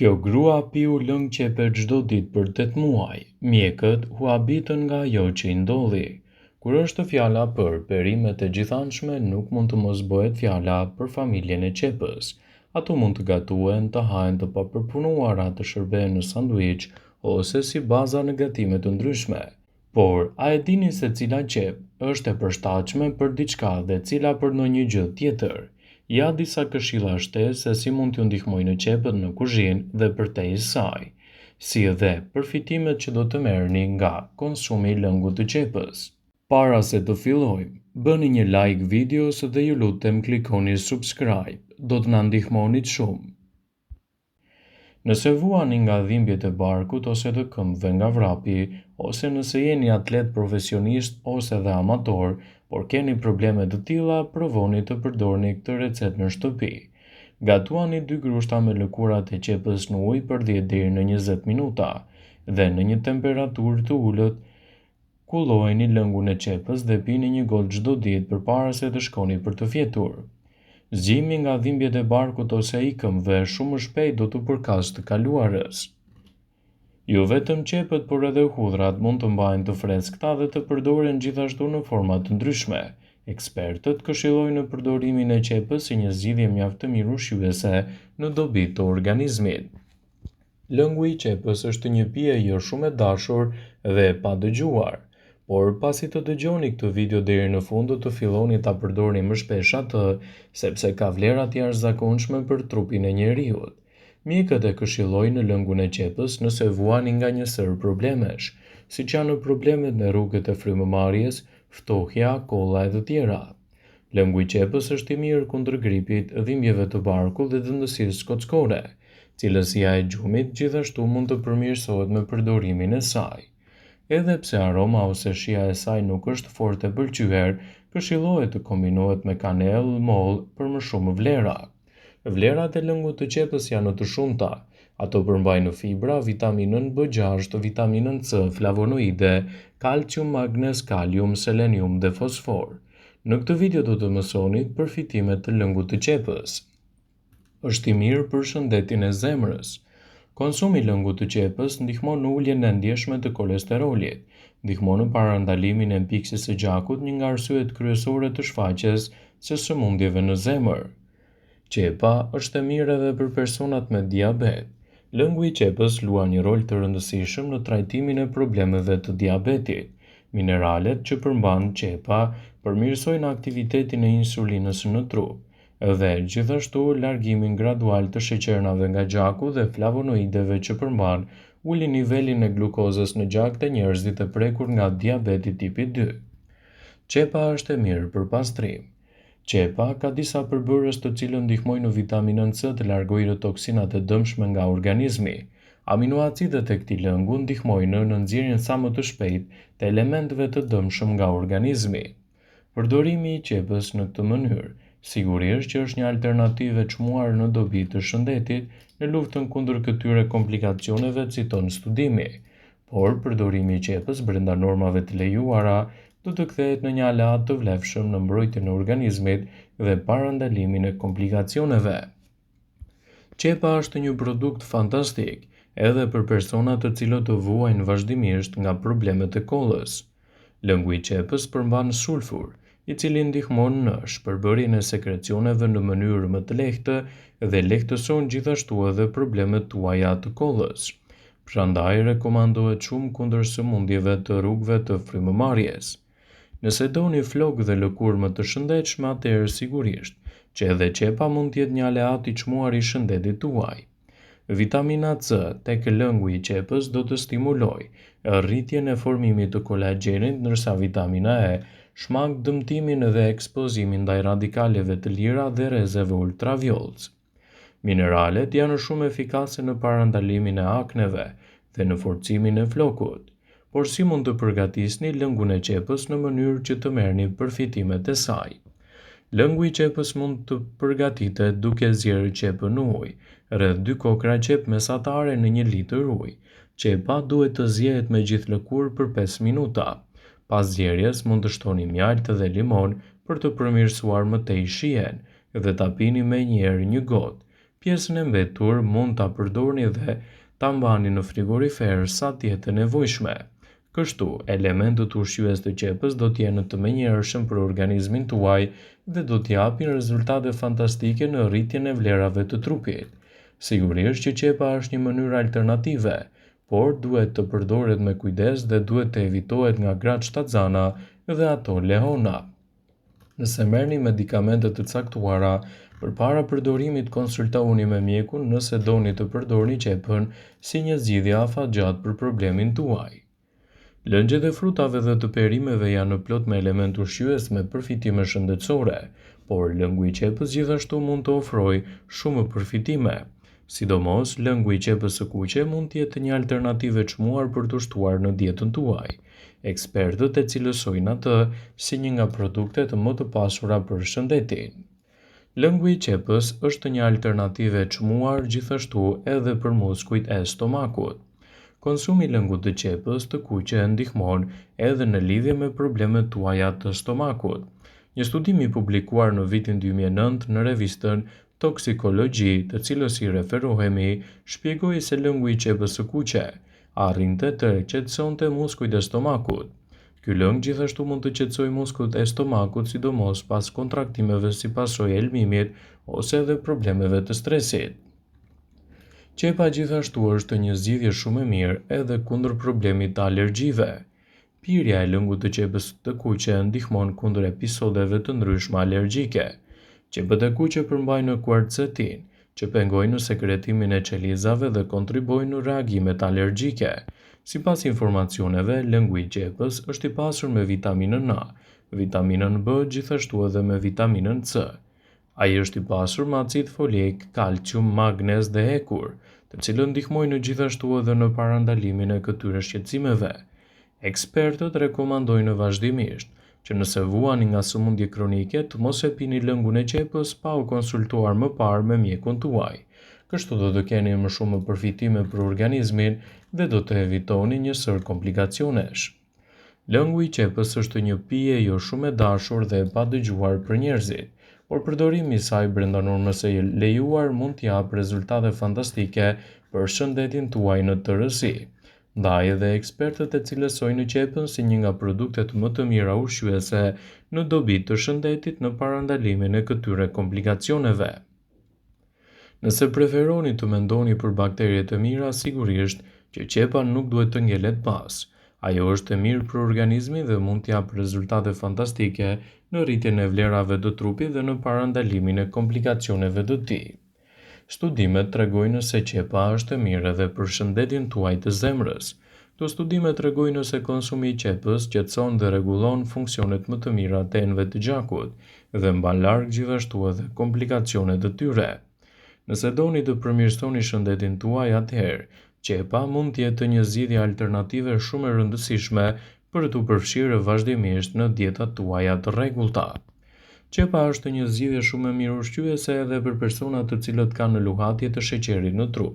Kjo grua piu lëng qepe çdo ditë për 8 muaj. Mjekët huabitën nga ajo që i ndodhi. Kur është fjala për perimet e gjithanshme, nuk mund të mos bëhet fjala për familjen e qepës. Ato mund të gatuhen, të hahen të papërpunuara, të shërbehen në sanduiç ose si baza në gatime të ndryshme. Por, a e dini se cila qep është e përshtatshme për diçka dhe cila për ndonjë gjë tjetër? Ja disa këshilla shtesë se si mund t'ju ndihmojnë qepët në kuzhinë dhe përtej saj, si edhe përfitimet që do të merrni nga konsumi i lëngut të qepës. Para se të fillojmë, bëni një like videos dhe ju lutem klikoni subscribe, do të na ndihmonit shumë. Nëse vuani nga dhimbjet e barkut ose të këmbëve nga vrapi, ose nëse jeni atlet profesionist ose dhe amator, por keni probleme të tilla, provoni të përdorni këtë recetë në shtëpi. Gatuani 2 grushta me lëkurat e qepës në ujë për 10 deri në 20 minuta dhe në një temperaturë të ulët. Kullojeni lëngun e qepës dhe pini një gotë çdo ditë përpara se të shkoni për të fjetur. Zgjimi nga dhimbjet e barkut ose i këmbëve shumë shpejt do të përkasë të kaluarës. Jo vetëm qepët, por edhe hudhrat mund të mbahen të freskëta dhe të përdoren gjithashtu në forma të ndryshme. Ekspertët këshillojnë përdorimin e qepës si një zgjidhje mjaft të mirë ushqyese në dobi të organizmit. Lëngu i qepës është një pije jo shumë e dashur dhe e padëgjuar, por pasi të dëgjoni këtë video deri në fund do të filloni ta përdorni më shpesh atë, sepse ka vlera të jashtëzakonshme për trupin e njeriut. Mjekët e këshillojnë lëngun e qepës nëse vuani nga një sër problemesh, siç janë problemet në rrugët e frymëmarrjes, ftohja, kolla e të tjera. Lëngu i qepës është i mirë kundër gripit, dhimbjeve të barkut dhe dëndësisë kockore. Cilësia e gjumit gjithashtu mund të përmirësohet me përdorimin e saj. Edhe pse aroma ose shija e saj nuk është fort e pëlqyer, këshillohet të kombinohet me kanellë, mollë për më shumë vlera. Vlerat e lëngut të qepës janë të shumta. Ato përmbajnë fibra, vitaminën B6, vitaminën C, flavonoide, kalcium, magnez, kalium, selenium dhe fosfor. Në këtë video do të mësoni përfitimet të lëngut të qepës. Është i mirë për shëndetin e zemrës. Konsumi i lëngut të qepës ndihmon në uljen e ndjeshme të kolesterolit, ndihmon në parandalimin e mpiksjes së gjakut, një nga arsyet kryesore të shfaqjes së sëmundjeve në zemër. Qepa është e mirë edhe për personat me diabet. Lëngu i qepës luan një rol të rëndësishëm në trajtimin e problemeve të diabetit. Mineralet që përmban qepa përmirësojnë aktivitetin e insulinës në trup dhe gjithashtu largimin gradual të sheqernave nga gjaku dhe flavonoideve që përmban ulin nivelin e glukozës në gjak të njerëzit e prekur nga diabeti tipi 2. Qepa është e mirë për pastrim. Qepa ka disa përbërës të cilën ndihmojnë në vitaminën C të largojë toksinat e dëmshme nga organizmi. Aminoacidet e këtij lëngu ndihmojnë në nxjerrjen sa më të shpejtë të elementeve të dëmshëm nga organizmi. Përdorimi i qepës në këtë mënyrë sigurisht që është një alternativë e çmuar në dobi të shëndetit në luftën kundër këtyre komplikacioneve, citon studimi, por përdorimi i qepës brenda normave të lejuara do të kthehet në një aleat të vlefshëm në mbrojtjen e organizmit dhe parandalimin e komplikacioneve. Qepa është një produkt fantastik edhe për persona të cilët të vuajnë vazhdimisht nga problemet e kollës. Lëngu i qepës përmban sulfur, i cili ndihmon në shpërbërjen e sekrecioneve në mënyrë më të lehtë dhe lehtëson gjithashtu edhe problemet tuaja të kollës. Prandaj rekomandohet shumë kundër sëmundjeve të rrugëve të frymëmarrjes. Nëse doni flokë dhe lëkurë më të shëndetshme, atëherë sigurisht që edhe qepa mund të jetë një aleat i çmuar i shëndetit tuaj. Vitamina C tek lëngu i qepës do të stimulojë rritjen e formimit të kolagjenit, ndërsa vitamina E shmang dëmtimin dhe ekspozimin ndaj radikaleve të lira dhe rrezeve ultravjollës. Mineralet janë shumë efikase në parandalimin e akneve dhe në forcimin e flokut. Por si mund të përgatisni lëngun e qepës në mënyrë që të merrni përfitimet e saj? Lëngu i qepës mund të përgatitet duke zgjerrë qepën në ujë, rreth 2 kokra qep mesatare në 1 litër ujë. Qepa duhet të zjehet me gjithë lëkurë për 5 minuta. Pas zgjerrjes mund të shtoni mjalт dhe limon për të përmirësuar më tej shijen dhe ta pini menjëherë një gotë. Pjesën e mbetur mund ta përdorni dhe ta mbani në frigorifer sa të jetë e nevojshme. Kështu, elementët ushqyes të qepës do të jenë të menjëhershëm për organizmin tuaj dhe do të japin rezultate fantastike në rritjen e vlerave të trupit. Sigurisht që qepa është një mënyrë alternative, por duhet të përdoret me kujdes dhe duhet të evitohet nga gratë shtatzana dhe ato lehona. Nëse merrni medikamente të caktuara, përpara përdorimit konsultohuni me mjekun nëse doni të përdorni qepën si një zgjidhje afatgjatë për problemin tuaj. Lëngjet e frutave dhe të perimeve janë plot me elementë ushqyes me përfitime shëndetësore, por lëngu i qepës gjithashtu mund të ofrojë shumë përfitime. Sidomos, lëngu i qepës së kuqe mund të jetë një alternativë e çmuar për të shtuar në dietën tuaj. Ekspertët e cilësojnë atë si një nga produktet më të pasura për shëndetin. Lëngu i qepës është një alternativë e çmuar gjithashtu edhe për muskujt e stomakut. Konsumi i lëngut të qepës të kuqe ndihmon edhe në lidhje me problemet tuaja të stomakut. Një studim i publikuar në vitin 2009 në revistën Toksikologji, të cilës i referohemi, shpjegoi se lëngu i qepës së kuqe arrinte të qetësonte muskujt e stomakut. Ky lëng gjithashtu mund të qetësojë muskujt e stomakut, sidomos pas kontraktimeve si pasojë e lëmimit ose edhe problemeve të stresit. Qepa gjithashtu është një zgjidhje shumë e mirë edhe kundër problemit të alergjive. Pirja e lëngut të qepës të kuqe ndihmon kundër episodeve të ndryshme alergjike. Qepët e kuqe përmbajnë quercetin, që pengojnë në sekretimin e qelizave dhe kontribuojnë në reagimet alergjike. Sipas informacioneve, lëngu i qepës është i pasur me vitaminën A, vitaminën B, gjithashtu edhe me vitaminën C. Ai është i pasur me acid folik, kalcium, magnez dhe hekur, të cilët ndihmojnë gjithashtu edhe në parandalimin e këtyre shqetësimeve. Ekspertët rekomandojnë vazhdimisht që nëse vuani nga sëmundje kronike të mos e pini lëngun e qepës pa u konsultuar më parë me mjekun tuaj. Kështu do të keni më shumë përfitime për organizmin dhe do të evitoni një sër komplikacionesh. Lëngu i qepës është një pije jo shumë e dashur dhe e padëgjuar për njerëzit, por përdorimi i saj brenda normës së lejuar mund të japë rezultate fantastike për shëndetin tuaj në tërësi. Ndaj edhe ekspertët e cilësojnë qepën si një nga produktet më të mira ushqyese në dobi të shëndetit në parandalimin e këtyre komplikacioneve. Nëse preferoni të mendoni për bakterjet e mira, sigurisht që qepa nuk duhet të ngelet pas. Ajo është e mirë për organizmin dhe mund të japë rezultate fantastike në rritjen e vlerave të trupit dhe në parandalimin e komplikacioneve të tij. Studimet tregojnë se qepa është e mirë edhe për shëndetin tuaj të zemrës. Këto studime tregojnë se konsumi i qepës qetëson dhe rregullon funksionet më të mira të enëve të gjakut dhe mban larg gjithashtu edhe komplikacionet të tyre. Nëse doni të përmirësoni shëndetin tuaj, atëherë qepa mund të jetë një zgjidhje alternative shumë e rëndësishme për t'u përfshirë vazhdimisht në dietat tuaja të rregullta. Qepa është një zgjidhje shumë e mirë ushqyese edhe për personat të cilët kanë luhatje të sheqerit në trup.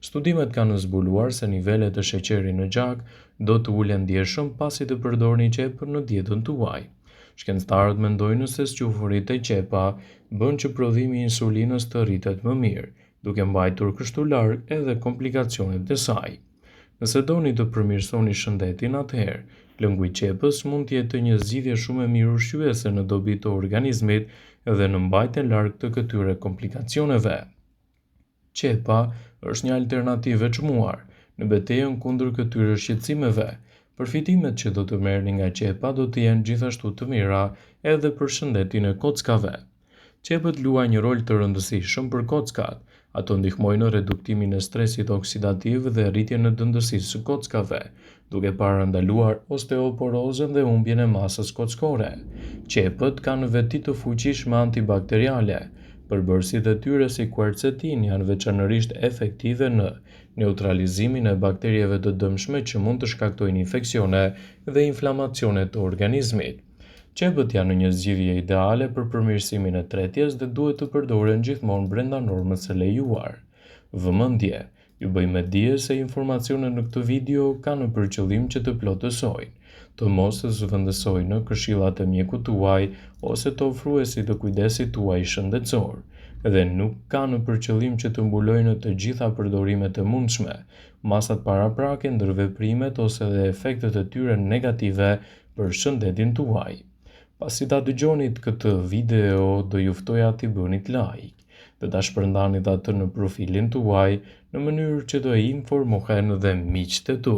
Studimet kanë zbuluar se nivelet e sheqerit në gjak do të ulen ndjeshëm pasi të përdorni qepën në dietën tuaj. Shkencëtarët mendojnë se squfuri te qepa bën që prodhimi i insulinës të rritet më mirë, duke mbajtur kështu larg edhe komplikacionet e saj. Nëse doni të përmirësoni shëndetin, atëherë lëngu i qepës mund të jetë një zgjidhje shumë e mirë ushqyese në dobi të organizmit dhe në mbajtjen larg të këtyre komplikacioneve. Qepa është një alternativë e çmuar në betejën kundër këtyre shqetësimeve. Përfitimet që do të merrni nga qepa do të jenë gjithashtu të mira edhe për shëndetin e kockave. Qepët luajnë një rol të rëndësishëm për kockat. Ato ndihmojnë në reduktimin e stresit oksidativ dhe rritjen e dëndësisë së kockave, duke parandaluar osteoporozën dhe humbjen e masës kockore. Qepët kanë veti të fuqishme antibakteriale. Përbërësit e tyre si quercetin janë veçanërisht efektive në neutralizimin e bakterieve të dëmshme që mund të shkaktojnë infeksione dhe inflamacione të organizmit. Qepët janë një zgjidhje ideale për përmirësimin e tretjes dhe duhet të përdoren gjithmonë brenda normës së lejuar. Vëmendje, ju bëjmë dije se informacionet në këtë video kanë për qëllim që të plotësojnë, të mos të zëvendësojnë në këshillat e mjekut tuaj ose të ofruesit të kujdesit tuaj shëndetësor. dhe nuk kanë për qëllim që të mbulojnë të gjitha përdorimet e mundshme, masat paraprake, ndërveprimet ose dhe efektet e tyre negative për shëndetin tuaj. Pasi ta dëgjonit këtë video, do ju ftoja t'i bënit like dhe ta shpërndanit atë në profilin tuaj në mënyrë që të informohen dhe miqtë e tu.